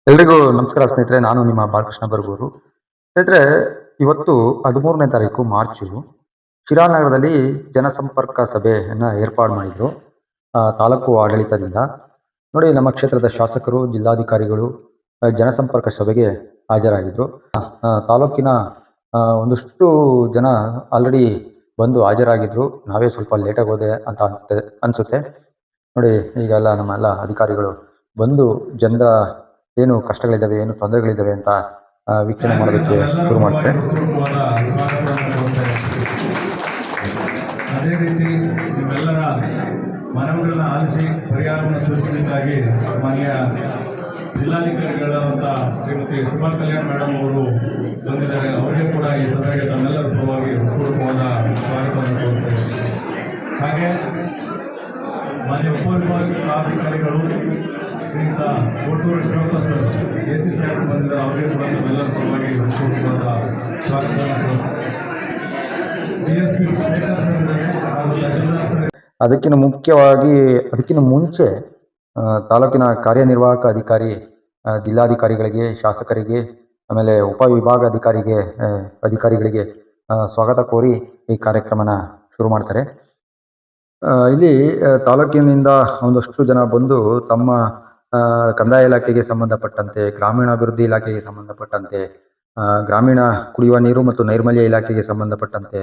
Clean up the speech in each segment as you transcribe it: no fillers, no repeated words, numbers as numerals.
ಎಲ್ರಿಗೂ ನಮಸ್ಕಾರ ಸ್ನೇಹಿತರೆ. ನಾನು ನಿಮ್ಮ ಬಾಲಕೃಷ್ಣ ಬರಗೂರು. ಸ್ನೇಹಿತರೆ, ಇವತ್ತು 13ನೇ ತಾರೀಕು ಮಾರ್ಚು ಶಿರಾನಗರದಲ್ಲಿ ಜನಸಂಪರ್ಕ ಸಭೆಯನ್ನು ಏರ್ಪಾಡು ಮಾಡಿದ್ರು ತಾಲೂಕು ಆಡಳಿತದಿಂದ. ನೋಡಿ, ನಮ್ಮ ಕ್ಷೇತ್ರದ ಶಾಸಕರು, ಜಿಲ್ಲಾಧಿಕಾರಿಗಳು ಜನಸಂಪರ್ಕ ಸಭೆಗೆ ಹಾಜರಾಗಿದ್ರು. ತಾಲೂಕಿನ ಒಂದಷ್ಟು ಜನ ಆಲ್ರೆಡಿ ಬಂದು ಹಾಜರಾಗಿದ್ರು. ನಾವೇ ಸ್ವಲ್ಪ ಲೇಟಾಗಿ ಹೋದೆ ಅಂತ ಅನ್ಸುತ್ತೆ. ನೋಡಿ, ಈಗೆಲ್ಲ ನಮ್ಮೆಲ್ಲ ಅಧಿಕಾರಿಗಳು ಬಂದು ಜನರ ಏನು ಕಷ್ಟಗಳಿದ್ದಾವೆ, ಏನು ತೊಂದರೆಗಳಿದ್ದಾವೆ ಅಂತ ವೀಕ್ಷಣೆ ಮಾಡೋದಕ್ಕೆ ಶುರು ಮಾಡ್ತಾರೆ. ಅದೇ ರೀತಿ ನಿಮ್ಮೆಲ್ಲರ ಮನವಿಗಳನ್ನ ಆಲಿಸಿ ಪರಿಹಾರವನ್ನು ಸೂಚಿಸಲಿಕ್ಕಾಗಿ ಮಾನ್ಯ ಜಿಲ್ಲಾಧಿಕಾರಿಗಳಾದಂಥ ಶ್ರೀಮತಿ ಶುಭಾ ಕಲ್ಯಾಣ್ ಮೇಡಮ್ ಅವರು ಬಂದಿದ್ದಾರೆ. ಅವರಿಗೆ ಕೂಡ ಈ ಸಭೆಗೆ ತಮ್ಮೆಲ್ಲರ ಪರವಾಗಿ ಪೂರ್ವಕವಾದ ಸ್ವಾಗತವನ್ನು ಕೋರುತ್ತೇವೆ. ಹಾಗೆ ಮಾನ್ಯ ಉಪವಿಭಾಗಾಧಿಕಾರಿಗಳು ಶ್ರೀಯುತ ಕೋಟೂರು ಶಿವಪ್ಪ ಸರ್ AC ಸಾಹೇಬರು ಬಂದಿದ್ದಾರೆ. ಅವರಿಗೆ ಕೂಡ ತಮ್ಮೆಲ್ಲರ ಪರವಾಗಿ ಪೂರ್ವಕವಾದ ಸ್ವಾಗತವನ್ನು DSP ಶೇಖರ್ ಸರ್ ಇದ್ದಾರೆ ಹಾಗೂ ತಹಸೀಲ್ದಾರ್ ಸರ್. ಅದಕ್ಕಿಂತ ಮುಂಚೆ ತಾಲೂಕಿನ ಕಾರ್ಯನಿರ್ವಾಹಕ ಅಧಿಕಾರಿ, ಜಿಲ್ಲಾಧಿಕಾರಿಗಳಿಗೆ, ಶಾಸಕರಿಗೆ, ಆಮೇಲೆ ಅಧಿಕಾರಿಗಳಿಗೆ ಸ್ವಾಗತ ಕೋರಿ ಈ ಕಾರ್ಯಕ್ರಮನ ಶುರು ಮಾಡ್ತಾರೆ. ಇಲ್ಲಿ ತಾಲೂಕಿನಿಂದ ಒಂದಷ್ಟು ಜನ ಬಂದು ತಮ್ಮ ಕಂದಾಯ ಇಲಾಖೆಗೆ ಸಂಬಂಧಪಟ್ಟಂತೆ, ಗ್ರಾಮೀಣಾಭಿವೃದ್ಧಿ ಇಲಾಖೆಗೆ ಸಂಬಂಧಪಟ್ಟಂತೆ, ಗ್ರಾಮೀಣ ಕುಡಿಯುವ ನೀರು ಮತ್ತು ನೈರ್ಮಲ್ಯ ಇಲಾಖೆಗೆ ಸಂಬಂಧಪಟ್ಟಂತೆ,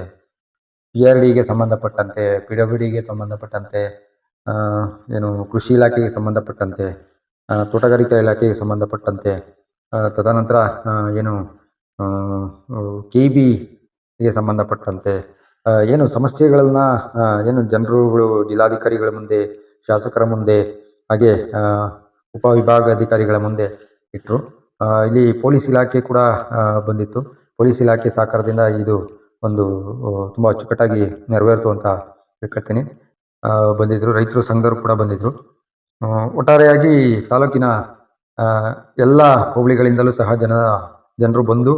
PRDಗೆ ಸಂಬಂಧಪಟ್ಟಂತೆ, PWDಗೆ ಸಂಬಂಧಪಟ್ಟಂತೆ, ಏನು ಕೃಷಿ ಇಲಾಖೆಗೆ ಸಂಬಂಧಪಟ್ಟಂತೆ, ತೋಟಗಾರಿಕಾ ಇಲಾಖೆಗೆ ಸಂಬಂಧಪಟ್ಟಂತೆ, ತದನಂತರ ಏನು KBಗೆ ಸಂಬಂಧಪಟ್ಟಂತೆ ಏನು ಸಮಸ್ಯೆಗಳನ್ನ ಏನು ಜನರುಗಳು ಜಿಲ್ಲಾಧಿಕಾರಿಗಳ ಮುಂದೆ, ಶಾಸಕರ ಮುಂದೆ, ಹಾಗೆ ಉಪವಿಭಾಗಾಧಿಕಾರಿಗಳ ಮುಂದೆ ಇಟ್ಟರು. ಇಲ್ಲಿ ಪೊಲೀಸ್ ಇಲಾಖೆ ಕೂಡ ಬಂದಿತ್ತು. ಪೊಲೀಸ್ ಇಲಾಖೆ ಸಹಕಾರದಿಂದ ಇದು ಒಂದು ತುಂಬ ಅಚ್ಚುಕಟ್ಟಾಗಿ ನೆರವೇರಿತು ಅಂತ ಹೇಳ್ಕೊಳ್ತೀನಿ. ಬಂದಿದ್ದರು. ರೈತರು ಸಂಘರು ಕೂಡ ಬಂದಿದ್ದರು. ಒಟ್ಟಾರೆಯಾಗಿ ತಾಲೂಕಿನ ಎಲ್ಲ ಹೋಬಳಿಗಳಿಂದಲೂ ಸಹ ಜನರು ಬಂದು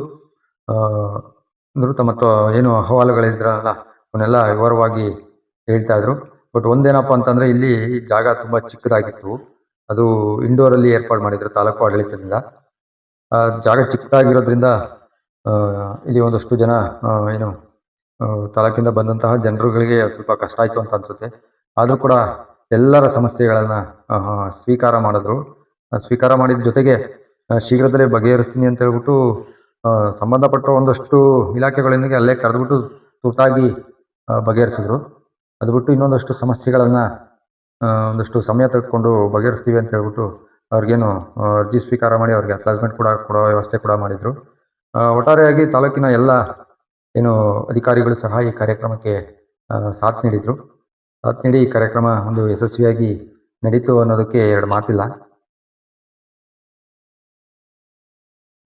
ತಮ್ಮ ಏನು ಅಹವಾಲುಗಳಿದ್ರಲ್ಲ ಅವನ್ನೆಲ್ಲ ವಿವರವಾಗಿ ಹೇಳ್ತಾ ಇದ್ರು. ಬಟ್ ಒಂದೇನಪ್ಪ ಅಂತಂದರೆ, ಇಲ್ಲಿ ಜಾಗ ತುಂಬ ಚಿಕ್ಕದಾಗಿತ್ತು. ಅದು ಇಂಡೋರಲ್ಲಿ ಏರ್ಪಾಡು ಮಾಡಿದ್ರು ತಾಲೂಕು ಆಡಳಿತದಿಂದ. ಜಾಗ ಚಿಕ್ಕದಾಗಿರೋದ್ರಿಂದ ಇಲ್ಲಿ ಒಂದಷ್ಟು ಜನ ಏನು ತಾಲೂಕಿಂದ ಬಂದಂತಹ ಜನರುಗಳಿಗೆ ಸ್ವಲ್ಪ ಕಷ್ಟ ಆಯಿತು ಅಂತ ಅನಿಸುತ್ತೆ. ಆದರೂ ಕೂಡ ಎಲ್ಲರ ಸಮಸ್ಯೆಗಳನ್ನು ಸ್ವೀಕಾರ ಮಾಡಿದ್ರು. ಸ್ವೀಕಾರ ಮಾಡಿದ ಜೊತೆಗೆ ಶೀಘ್ರದಲ್ಲೇ ಬಗೆಹರಿಸ್ತೀನಿ ಅಂತ ಹೇಳ್ಬಿಟ್ಟು ಸಂಬಂಧಪಟ್ಟ ಒಂದಷ್ಟು ಇಲಾಖೆಗಳೊಂದಿಗೆ ಅಲ್ಲೇ ಕರೆದುಬಿಟ್ಟು ತುರ್ತಾಗಿ ಬಗೆಹರಿಸಿದ್ರು. ಅದು ಬಿಟ್ಟು ಇನ್ನೊಂದಷ್ಟು ಸಮಸ್ಯೆಗಳನ್ನು ಒಂದಷ್ಟು ಸಮಯ ತೆಗೆದುಕೊಂಡು ಬಗೆಹರಿಸ್ತೀವಿ ಅಂತ ಹೇಳ್ಬಿಟ್ಟು ಅವ್ರಿಗೇನು ಅರ್ಜಿ ಸ್ವೀಕಾರ ಮಾಡಿ ಅವ್ರಿಗೆ ಅಸೈನ್ಮೆಂಟ್ ಕೂಡ ಕೊಡೋ ವ್ಯವಸ್ಥೆ ಕೂಡ ಮಾಡಿದರು. ಒಟ್ಟಾರೆಯಾಗಿ ತಾಲೂಕಿನ ಎಲ್ಲ ಏನು ಅಧಿಕಾರಿಗಳು ಸಹ ಈ ಕಾರ್ಯಕ್ರಮಕ್ಕೆ ಸಾಥ್ ನೀಡಿದರು. ಸಾಥ್ ನೀಡಿ ಈ ಕಾರ್ಯಕ್ರಮ ಒಂದು ಯಶಸ್ವಿಯಾಗಿ ನಡೀತು ಅನ್ನೋದಕ್ಕೆ ಎರಡು ಮಾತಿಲ್ಲ.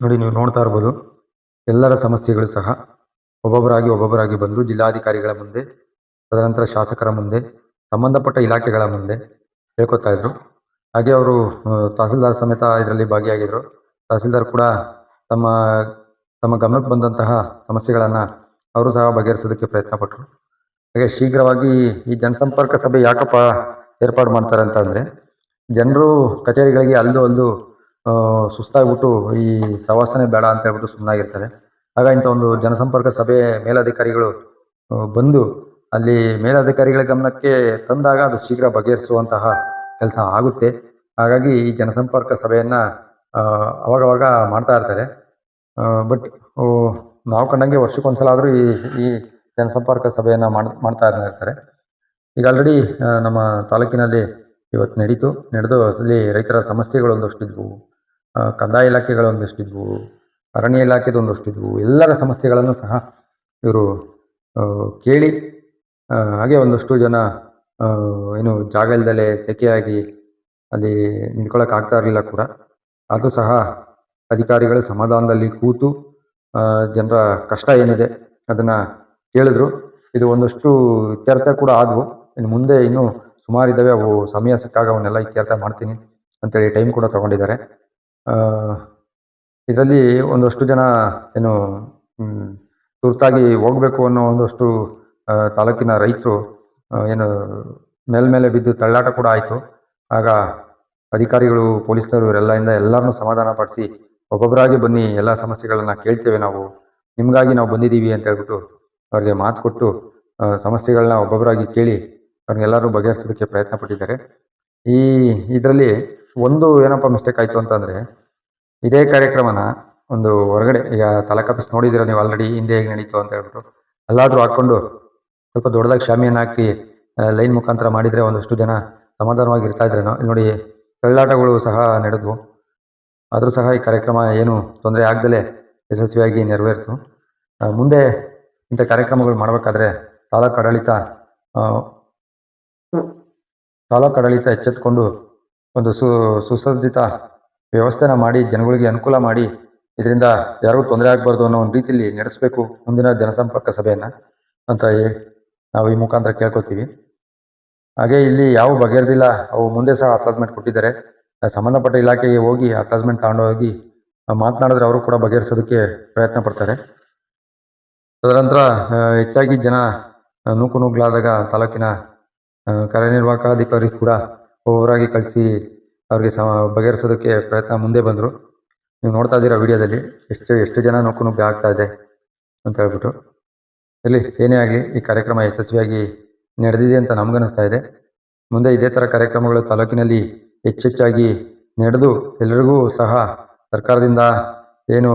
ನೋಡಿ, ನೀವು ನೋಡ್ತಾ ಇರ್ಬೋದು, ಎಲ್ಲರ ಸಮಸ್ಯೆಗಳು ಸಹ ಒಬ್ಬೊಬ್ಬರಾಗಿ ಬಂದು ಜಿಲ್ಲಾಧಿಕಾರಿಗಳ ಮುಂದೆ, ತದನಂತರ ಶಾಸಕರ ಮುಂದೆ, ಸಂಬಂಧಪಟ್ಟ ಇಲಾಖೆಗಳ ಮುಂದೆ ಹೇಳ್ಕೊತಾ ಇದ್ರು. ಹಾಗೆ ಅವರು ತಹಸೀಲ್ದಾರ್ ಸಮೇತ ಇದರಲ್ಲಿ ಭಾಗಿಯಾಗಿದ್ದರು. ತಹಸೀಲ್ದಾರ್ ಕೂಡ ತಮ್ಮ ಗಮನಕ್ಕೆ ಬಂದಂತಹ ಸಮಸ್ಯೆಗಳನ್ನು ಅವರು ಸಹ ಬಗೆಹರಿಸೋದಕ್ಕೆ ಪ್ರಯತ್ನ ಪಟ್ಟರು. ಹಾಗೆ ಶೀಘ್ರವಾಗಿ ಈ ಜನಸಂಪರ್ಕ ಸಭೆ ಯಾಕಪ್ಪ ಏರ್ಪಾಡು ಮಾಡ್ತಾರೆ ಅಂತಂದರೆ, ಜನರು ಕಚೇರಿಗಳಿಗೆ ಅಲ್ದು ಸುಸ್ತಾಗ್ಬಿಟ್ಟು ಈ ಸವಾಸನೆ ಬೇಡ ಅಂತ ಹೇಳ್ಬಿಟ್ಟು ಸುಮ್ಮನಾಗಿರ್ತಾರೆ. ಆಗ ಇಂಥ ಒಂದು ಜನಸಂಪರ್ಕ ಸಭೆ ಮೇಲಧಿಕಾರಿಗಳು ಬಂದು ಅಲ್ಲಿ ಮೇಲಧಿಕಾರಿಗಳ ಗಮನಕ್ಕೆ ತಂದಾಗ ಅದು ಶೀಘ್ರ ಬಗೆಹರಿಸುವಂತಹ ಕೆಲಸ ಆಗುತ್ತೆ. ಹಾಗಾಗಿ ಈ ಜನಸಂಪರ್ಕ ಸಭೆಯನ್ನು ಅವಾಗವಾಗ ಮಾಡ್ತಾ ಇರ್ತಾರೆ. ಬಟ್ ನಾವು ಕಂಡಂಗೆ ವರ್ಷಕ್ಕೊಂದ್ಸಲ ಆದರೂ ಈ ಜನಸಂಪರ್ಕ ಸಭೆಯನ್ನು ಮಾಡ್ತಾ ಇರ್ತಾರೆ. ಈಗ ಆಲ್ರೆಡಿ ನಮ್ಮ ತಾಲೂಕಿನಲ್ಲಿ ಇವತ್ತು ನಡೆದು ಅಲ್ಲಿ ರೈತರ ಸಮಸ್ಯೆಗಳು ಒಂದಷ್ಟಿದ್ವು, ಕಂದಾಯ ಇಲಾಖೆಗಳು ಒಂದಷ್ಟಿದ್ವು, ಅರಣ್ಯ ಇಲಾಖೆದು ಒಂದಷ್ಟಿದ್ವು. ಎಲ್ಲರ ಸಮಸ್ಯೆಗಳನ್ನು ಸಹ ಇವರು ಕೇಳಿ, ಹಾಗೆ ಒಂದಷ್ಟು ಜನ ಏನು ಜಾಗ ಇಲ್ದಲೆ ಸೆಕೆಯಾಗಿ ಅಲ್ಲಿ ನಿಂತ್ಕೊಳ್ಳೋಕ್ಕಾಗ್ತಾ ಇರಲಿಲ್ಲ ಕೂಡ. ಅದು ಸಹ ಅಧಿಕಾರಿಗಳು ಸಮಾಧಾನದಲ್ಲಿ ಕೂತು ಜನರ ಕಷ್ಟ ಏನಿದೆ ಅದನ್ನು ಕೇಳಿದ್ರು. ಇದು ಒಂದಷ್ಟು ಇತ್ಯರ್ಥ ಕೂಡ ಆದವು. ಇನ್ನು ಮುಂದೆ ಇನ್ನೂ ಸುಮಾರಿದ್ದಾವೆ. ಅವು ಸಮಯ ಸಿಕ್ಕಾಗ ಅವನ್ನೆಲ್ಲ ಇತ್ಯರ್ಥ ಮಾಡ್ತೀನಿ ಅಂತೇಳಿ ಟೈಮ್ ಕೂಡ ತೊಗೊಂಡಿದ್ದಾರೆ. ಇದರಲ್ಲಿ ಒಂದಷ್ಟು ಜನ ಏನು ತುರ್ತಾಗಿ ಹೋಗಬೇಕು ಅನ್ನೋ ಒಂದಷ್ಟು ತಾಲೂಕಿನ ರೈತರು ಏನು ಮೇಲೆ ಬಿದ್ದು ತಳ್ಳಾಟ ಕೂಡ ಆಯಿತು. ಆಗ ಅಧಿಕಾರಿಗಳು, ಪೊಲೀಸ್ನವರು ಇವರೆಲ್ಲರಿಂದ ಎಲ್ಲರನ್ನೂ ಸಮಾಧಾನ ಪಡಿಸಿ ಒಬ್ಬೊಬ್ಬರಾಗಿ ಬನ್ನಿ, ಎಲ್ಲ ಸಮಸ್ಯೆಗಳನ್ನು ಕೇಳ್ತೇವೆ ನಾವು, ನಿಮಗಾಗಿ ನಾವು ಬಂದಿದ್ದೀವಿ ಅಂತ ಹೇಳ್ಬಿಟ್ಟು ಅವ್ರಿಗೆ ಮಾತು ಕೊಟ್ಟು ಸಮಸ್ಯೆಗಳನ್ನ ಒಬ್ಬೊಬ್ಬರಾಗಿ ಕೇಳಿ ಅವ್ರನ್ನೆಲ್ಲರೂ ಬಗೆಹರಿಸೋದಕ್ಕೆ ಪ್ರಯತ್ನ ಪಟ್ಟಿದ್ದಾರೆ. ಇದರಲ್ಲಿ ಒಂದು ಏನಪ್ಪ ಮಿಸ್ಟೇಕ್ ಆಯಿತು ಅಂತಂದರೆ, ಇದೇ ಕಾರ್ಯಕ್ರಮನ ಒಂದು ಹೊರಗಡೆ, ಈಗ ತಾಲೂಕು ಆಫೀಸ್ ನೋಡಿದ್ದೀರ ನೀವು ಆಲ್ರೆಡಿ ಹಿಂದೆ ಹೇಗೆ ನಡೀತು ಅಂತ ಹೇಳ್ಬಿಟ್ಟು, ಎಲ್ಲಾದರೂ ಹಾಕ್ಕೊಂಡು ಸ್ವಲ್ಪ ದೊಡ್ಡದಾಗಿ ಶಾಮಿಯಾನ ಹಾಕಿ ಲೈನ್ ಮುಖಾಂತರ ಮಾಡಿದರೆ ಒಂದಷ್ಟು ಜನ ಸಮಾಧಾನವಾಗಿ ಇರ್ತಾ ಇದ್ರೇನೋ. ಇಲ್ಲಿ ನೋಡಿ, ಕಳ್ಳಾಟಗಳು ಸಹ ನಡೆದವು. ಆದರೂ ಸಹ ಈ ಕಾರ್ಯಕ್ರಮ ಏನು ತೊಂದರೆ ಆಗದಲೇ ಯಶಸ್ವಿಯಾಗಿ ನೆರವೇರಿತು. ಮುಂದೆ ಇಂಥ ಕಾರ್ಯಕ್ರಮಗಳು ಮಾಡಬೇಕಾದ್ರೆ ತಾಲೂಕು ಆಡಳಿತ ಎಚ್ಚೆತ್ತುಕೊಂಡು ಒಂದು ಸುಸಜ್ಜಿತ ವ್ಯವಸ್ಥೆನ ಮಾಡಿ ಜನಗಳಿಗೆ ಅನುಕೂಲ ಮಾಡಿ, ಇದರಿಂದ ಯಾರಿಗೂ ತೊಂದರೆ ಆಗಬಾರ್ದು ಅನ್ನೋ ಒಂದು ರೀತಿಯಲ್ಲಿ ನಡೆಸಬೇಕು ಮುಂದಿನ ಜನಸಂಪರ್ಕ ಸಭೆಯನ್ನು ಅಂತ ನಾವು ಈ ಮುಖಾಂತರ ಕೇಳ್ಕೊತೀವಿ. ಹಾಗೆ ಇಲ್ಲಿ ಯಾವ ಬಗೆಹರಿದಿಲ್ಲ, ಅವು ಮುಂದೆ ಸಹ ಅಟ್ಲಾಜ್ಮೆಂಟ್ ಕೊಟ್ಟಿದ್ದಾರೆ. ಸಂಬಂಧಪಟ್ಟ ಇಲಾಖೆಗೆ ಹೋಗಿ ಅಟ್ಲಾಜ್ಮೆಂಟ್ ತಗೊಂಡೋಗಿ ಮಾತನಾಡಿದ್ರೆ ಅವರು ಕೂಡ ಬಗೆಹರಿಸೋದಕ್ಕೆ ಪ್ರಯತ್ನ ಪಡ್ತಾರೆ. ತದನಂತರ ಹೆಚ್ಚಾಗಿ ಜನ ನೂಕುನುಗ್ಗಲಾದಾಗ ತಾಲೂಕಿನ ಕಾರ್ಯನಿರ್ವಾಹಕಾಧಿಕಾರಿ ಕೂಡ ಒಬ್ಬೊಬ್ಬರಾಗಿ ಕಳಿಸಿ ಅವ್ರಿಗೆ ಬಗೆಹರಿಸೋದಕ್ಕೆ ಪ್ರಯತ್ನ ಮುಂದೆ ಬಂದರು. ನೀವು ನೋಡ್ತಾ ಇದ್ದೀರಾ ವಿಡಿಯೋದಲ್ಲಿ ಎಷ್ಟು ಜನ ನೂಕುನುಗ್ಗ ಆಗ್ತಾ ಇದೆ ಅಂತ ಹೇಳ್ಬಿಟ್ಟು. ಇಲ್ಲಿ ಏನೇ ಆಗಲಿ, ಈ ಕಾರ್ಯಕ್ರಮ ಯಶಸ್ವಿಯಾಗಿ ನಡೆದಿದೆ ಅಂತ ನಮಗನ್ನಿಸ್ತಾ ಇದೆ. ಮುಂದೆ ಇದೇ ಥರ ಕಾರ್ಯಕ್ರಮಗಳು ತಾಲೂಕಿನಲ್ಲಿ ಹೆಚ್ಚೆಚ್ಚಾಗಿ ನಡೆದು ಎಲ್ಲರಿಗೂ ಸಹ ಸರ್ಕಾರದಿಂದ ಏನು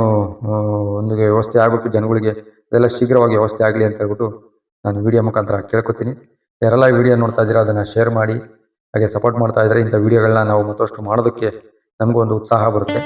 ಒಂದು ವ್ಯವಸ್ಥೆ ಆಗಬೇಕು ಜನಗಳಿಗೆ, ಅದೆಲ್ಲ ಶೀಘ್ರವಾಗಿ ವ್ಯವಸ್ಥೆ ಆಗಲಿ ಅಂತ ಹೇಳ್ಬಿಟ್ಟು ನಾನು ವಿಡಿಯೋ ಮುಖಾಂತರ ಕೇಳ್ಕೊತೀನಿ. ಯಾರೆಲ್ಲ ಈ ವಿಡಿಯೋ ನೋಡ್ತಾ ಇದ್ದೀರಾ ಅದನ್ನು ಶೇರ್ ಮಾಡಿ, ಹಾಗೆ ಸಪೋರ್ಟ್ ಮಾಡ್ತಾ ಇದ್ದರೆ ಇಂಥ ವಿಡಿಯೋಗಳನ್ನ ನಾವು ಮತ್ತಷ್ಟು ಮಾಡೋದಕ್ಕೆ ನಮಗೂ ಒಂದು ಉತ್ಸಾಹ ಬರುತ್ತೆ.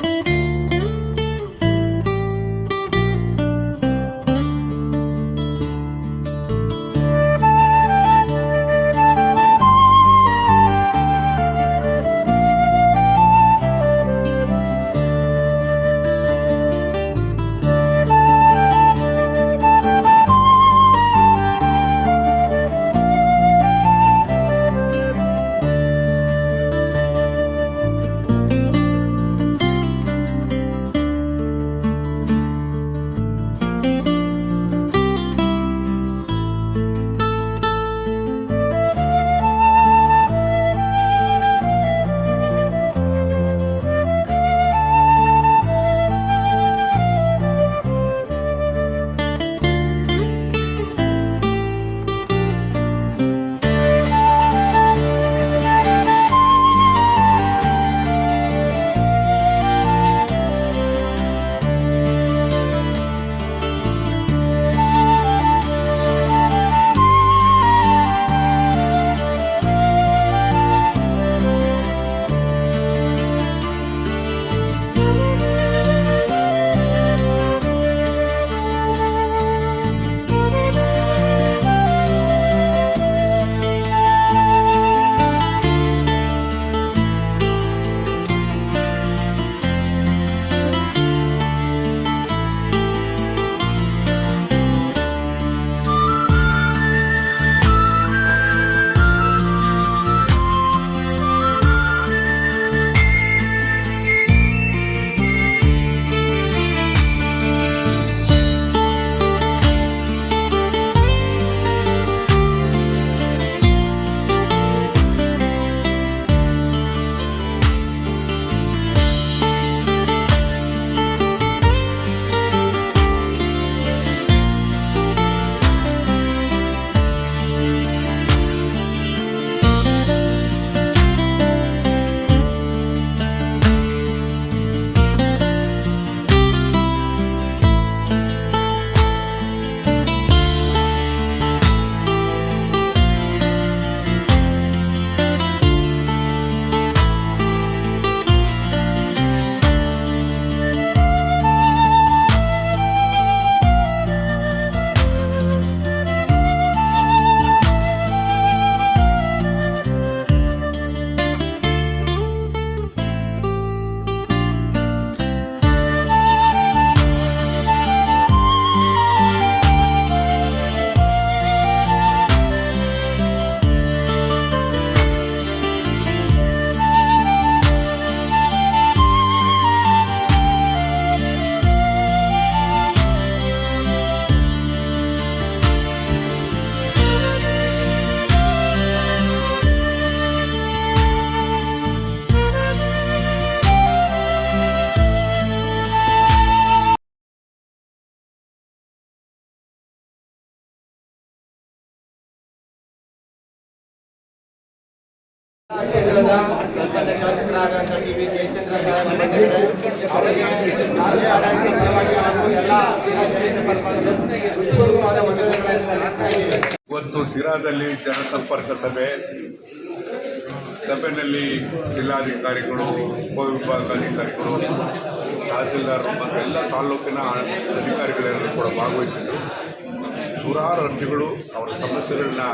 ಅಧ್ಯಕ್ಷರಾದಂಥ ಟಿ ವಿ ಜಯಚಂದ್ರ ಸಾಹೇಬ್ ಬಂದಿದ್ದಾರೆ. ಅವರಿಗೆ ರಾಜ್ಯ ಆಡಳಿತ ಪರವಾಗಿ ಹಾಗೂ ಎಲ್ಲ ಜಿಲ್ಲಾಡಳಿತ ಪರವಾಗಿ ಹೃತ್ಪೂರ್ವಕವಾದ ವಂದನೆಗಳನ್ನು ಸಲ್ಲಿಸ್ತಾ ಇದ್ದೇವೆ. ಇವತ್ತು ಸಿರಾದಲ್ಲಿ ಜನಸಂಪರ್ಕ ಸಭೆಯಲ್ಲಿ ಜಿಲ್ಲಾಧಿಕಾರಿಗಳು, ಉಪವಿಭಾಗಾಧಿಕಾರಿಗಳು, ತಹಸೀಲ್ದಾರ್ ಮತ್ತು ಎಲ್ಲ ತಾಲೂಕಿನ ಅಧಿಕಾರಿಗಳೆಲ್ಲರೂ ಕೂಡ ಭಾಗವಹಿಸಿದರು. ನೂರಾರು ಅರ್ಜಿಗಳು ಅವರ ಸಮಸ್ಯೆಗಳನ್ನ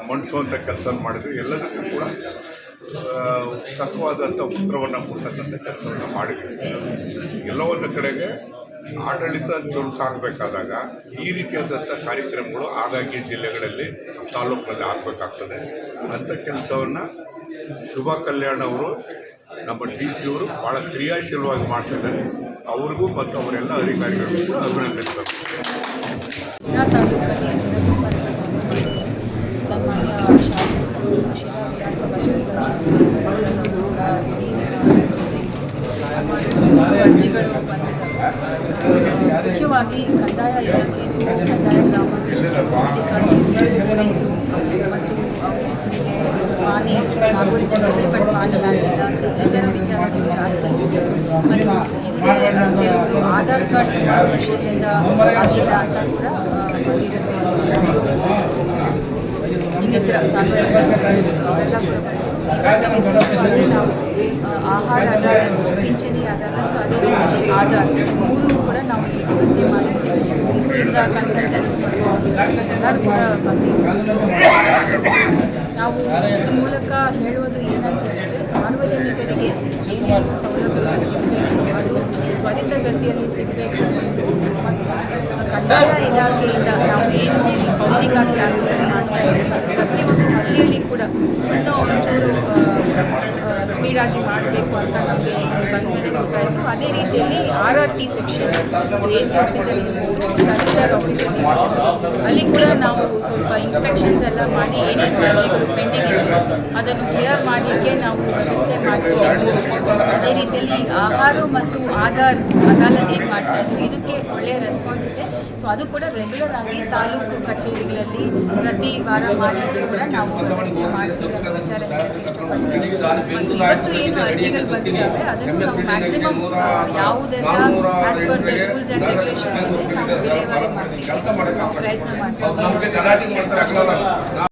ಮಂಡಿಸುವಂಥ ಕೆಲಸ ಮಾಡಿದ್ರು. ಎಲ್ಲದಕ್ಕೂ ಕೂಡ ತಕ್ಕವಾದಂಥ ಉತ್ತರವನ್ನು ಕೊಡ್ತಕ್ಕಂಥ ಕೆಲಸವನ್ನು ಮಾಡಿದ್ವಿ. ಎಲ್ಲೋ ಒಂದು ಕಡೆಗೆ ಆಡಳಿತ ಚುರುಕಾಗಬೇಕಾದಾಗ ಈ ರೀತಿಯಾದಂಥ ಕಾರ್ಯಕ್ರಮಗಳು ಆಗಾಗ್ಗೆ ಜಿಲ್ಲೆಗಳಲ್ಲಿ, ತಾಲೂಕಿನಲ್ಲಿ ಆಗಬೇಕಾಗ್ತದೆ. ಅಂಥ ಕೆಲಸವನ್ನು ಶುಭಾ ಕಲ್ಯಾಣ್ ಅವರು, ನಮ್ಮ ಡಿ ಸಿ ಅವರು ಭಾಳ ಕ್ರಿಯಾಶೀಲವಾಗಿ ಮಾಡ್ತಿದ್ದಾರೆ. ಅವ್ರಿಗೂ ಮತ್ತು ಅವರೆಲ್ಲ ಅಧಿಕಾರಿಗಳಿಗೂ ಕೂಡ ಅಭಿನಂದಿಸಬೇಕು. ಶಿರಾ ತಾಲೂಕಲ್ಲಿ ಜನಸಂಪರ್ಕ ಸಭೆ ಸನ್ಮಾನ್ಯ ಶಾಸಕರು ಶಿರಾ ವಿಧಾನಸಭಾ ಕ್ಷೇತ್ರ ಕೂಡ ಅರ್ಜಿಗಳು ಬಂದಿದ್ದಾವೆ. ಮುಖ್ಯವಾಗಿ ಕಂದಾಯ ಇಲಾಖೆಯು ಕಂದಾಯ ಗ್ರಾಮಾಧಿಕಾರಿ ಮತ್ತು ಅವರ ಹೆಸರಿಗೆ ಪಾನಿ ಸಾಗುವಳಿ ಬಟ್ ಪಾನಿ ಆಗಿಲ್ಲ, ಇದರ ವಿಚಾರಗಳು ಜಾಸ್ತಿ ಮತ್ತು ಕೆಲವರು ಆಧಾರ್ ಕಾರ್ಡ್ ವರ್ಷದಿಂದ ಆಗಿಲ್ಲ ಅಂತ ಕೂಡ ಬಂದಿರುತ್ತೆ. ಇನ್ನಿತರ ಸಾರ್ವಜನಿಕರು ಅವೆಲ್ಲ ಕೂಡ ಇವತ್ತು ವಿಶೇಷವಾಗಿ ನಾವು ಆಹಾರ ಅದಾಲತ್ತು, ಪಿಂಚಣಿ ಅದಾಲತ್ತು, ಅದೇ ರೀತಿ ಆಧಾರ್ ಮೂರು ಕೂಡ ನಾವು ಇಲ್ಲಿ ವ್ಯವಸ್ಥೆ ಮಾಡಿದ್ವಿ. ಊರಿಂದ ಕನ್ಸಲ್ಟೆನ್ಸ್ ಮತ್ತು ಆಫೀಸರ್ಸ್ ಎಲ್ಲರೂ ಕೂಡ ಬಂದಿದ್ದೀವಿ. ನಾವು ಇದ್ರ ಮೂಲಕ ಹೇಳುವುದು ಏನಂತ ಹೇಳಿದರೆ, ಸಾರ್ವಜನಿಕರಿಗೆ ಏನೇನು ಸೌಲಭ್ಯಗಳು ಸಿಗಬೇಕು ಅದು ತ್ವರಿತಗತಿಯಲ್ಲಿ ಸಿಗಬೇಕು ಮತ್ತು ಕಂದಾಯ ಇಲಾಖೆಯಿಂದ ನಾವು ಏನು ಪೌತಿ ಖಾತೆ ಆಂದೋಲನ ಮಾಡ್ತಾ ಇದ್ದೀವಿ, ಪ್ರತಿಯೊಂದು ಹಳ್ಳಿಯಲ್ಲಿ ಕೂಡ ಇನ್ನೂ ಒಂಚೂರು ಸ್ಪೀಡಾಗಿ ಮಾಡಬೇಕು ಅಂತ ನಮಗೆ ಬಂದ್ಮೇಲೆ ಗೊತ್ತಾಯಿತು. ಅದೇ ರೀತಿಯಲ್ಲಿ RRT ಸೆಕ್ಷನ್ AC ಆಫೀಸರ್ ಇರ್ಬೋದು, ತಹಸೀಲ್ದಾರ್ ಆಫೀಸರ್ ಇರ್ಬೋದು, ಅಲ್ಲಿ ಕೂಡ ನಾವು ಸ್ವಲ್ಪ ಇನ್ಸ್ಪೆಕ್ಷನ್ಸ್ ಎಲ್ಲ ಮಾಡಿ ಏನೇನು ಅರ್ಜಿಗಳು ಪೆಂಡಿಂಗ್ ಇದೆ ಅದನ್ನು ಕ್ಲಿಯರ್ ಮಾಡಲಿಕ್ಕೆ ನಾವು ವ್ಯವಸ್ಥೆ ಮಾಡ್ತೀವಿ. ಅದೇ ರೀತಿಯಲ್ಲಿ ಆಹಾರ ಮತ್ತು ಆಧಾರ್ ಅದಾಲತ್ ಏನು ಮಾಡ್ತಾ ಇದ್ವಿ, ಇದಕ್ಕೆ ಒಳ್ಳೆಯ ರೆಸ್ಪಾನ್ಸ್ ಇದೆ. ಸೊ ಅದು ಕೂಡ ರೆಗ್ಯುಲರ್ ಆಗಿ ತಾಲೂಕು ಕಚೇರಿಗಳಲ್ಲಿ ಪ್ರತಿ ವಾರ ಮಾಡಲಿಕ್ಕೆ ಕೂಡ ನಾವು ವ್ಯವಸ್ಥೆ ಮಾಡ್ತೀವಿ ಅನ್ನೋ ವಿಚಾರ ಹೇಳೋಕ್ಕೆ ಇಷ್ಟಪಡ್ತೀವಿ. ಮತ್ತು ಇವತ್ತು ಏನು ಅರ್ಜಿಗಳು ಬಂದಿದ್ದಾವೆ ಅದನ್ನು ನಾವು ಮ್ಯಾಕ್ಸಿಮಮ್ ಯಾವುದೆಲ್ಲ as per the rules and regulations ಇದೆ ನಾವು ವಿಲೇವಾರಿ ಮಾಡಲಿಕ್ಕೆ ನಾವು ಪ್ರಯತ್ನ ಮಾಡ್ತೀವಿ.